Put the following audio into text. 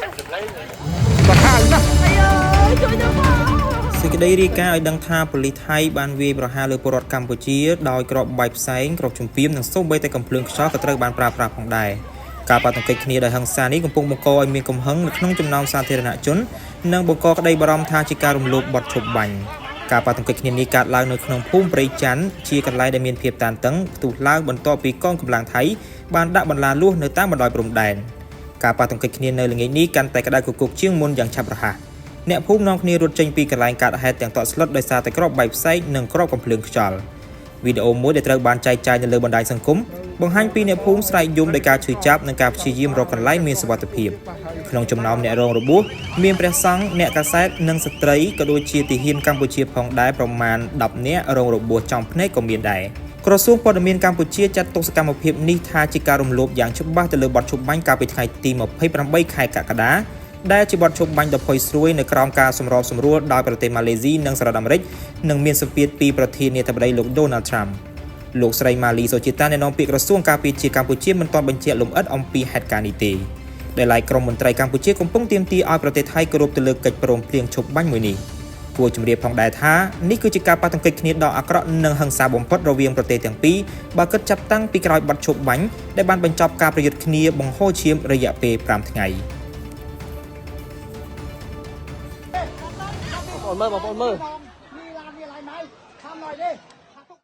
សេចក្តីរាយការណ៍ឲ្យដឹងថាប៉ូលីសថៃបានវាយប្រហារលើពលរដ្ឋកម្ពុជាដោយគ្រាប់បែកផ្សែងគ្រាប់ជំពាមនិងសូម្បីតែកំភ្លើងខ្យល់ក៏ត្រូវបានប្រើប្រាស់ផងដែរការប៉ះទង្គិចគ្នាដោយហិង្សានេះកំពុងបង្កឲ្យមានកំហឹងនៅក្នុងចំណោមសាធារណជននិងបង្កក្តីបារម្ភថាជាការរំលោភបទឈប់បាញ់ការប៉ះទង្គិចគ្នានេះកើតឡើងនៅក្នុងភូមិព្រៃច័ន្ទជាកន្លែងដែលមានភាពតានតឹងផ្ទុះឡើងបន្ទាប់ពីកងកម្លាំងថៃបានដាក់បន្លាលួសនៅតាមបណ្ដោយព្រំដែនការប៉ះទង្គិចគ្នានៅល្ងាចនេះកាន់តែក្តៅគគុកជាងមុនយ៉ាងឆាប់រហ័សអ្នកភូមិនាំគ្នារត់ចេញពីកន្លែងកើតហេតុទាំងតក់ស្លុតដោយសារតែគ្រាប់បែកផ្សែងនិងគ្រាប់កំភ្លើងខ្យល់វីដេអូមួយដែលត្រូវបានចែកចាយនៅលើបណ្ដាញសង្គមបង្ហាញពីអ្នកភូមិស្រែកយំដោយការឈឺចាប់និងការព្យាយាមរកកន្លែងមានសុវត្ថិភាពក្នុងចំណោមអ្នករងរបួសមានព្រះសង្ឃអ្នកកាសែតនិងស្ត្រីក៏ដូចជាទាហានកម្ពុជាផងដែរប្រមាណ10នាក់រងរបួសចំភ្នែកក៏មានដែរក្រសួងព័ត៌មានកម្ពុជាចាត់ទុកសកម្មភាពនេះថាជាការរំលោភយ៉ាងច្បាស់ទៅលើបទឈប់បាញ់កាលពីថ្ងៃទី28ខែកក្កដាដែលជាបទឈប់បាញ់ដ៏ផុយស្រួយនៅក្រោមការសម្របសម្រួលដោយប្រទេសម៉ាឡេស៊ីនិងសហរដ្ឋអាមេរិកនិងមានសម្ពាធពីប្រធានាធិបតីលោក Donald Trump លោកស្រីម៉ាលីសូជីតាអ្នកនាំពាក្យក្រសួងការពារជាតិកម្ពុជាមិនទាន់បញ្ជាក់លម្អិតអំពីហេតុការណ៍នេះទេដែលឡែកក្រមមន្ត្រីកម្ពុជាកំពុងទាមទារឲ្យប្រទេសថៃគោរពទៅលើកិច្ចព្រមព្រៀងឈប់បាញ់មួយនេះគួរជម្រាបផងដែរថានេះគឺជាការប៉ះទង្គិចគ្នាដ៏អាក្រក់និងហិង្សាបំផុតរវាងប្រទេសទាំងពីរបើគិតចាប់តាំងពីក្រោយបទឈប់បាញ់ដែលបានបញ្ចប់ការប្រយុទ្ធគ្នាបង្ហូរឈាមរយៈពេល5ថ្ងៃបងមើល มีร้านมีอะไรไหมทำหน่อยดิ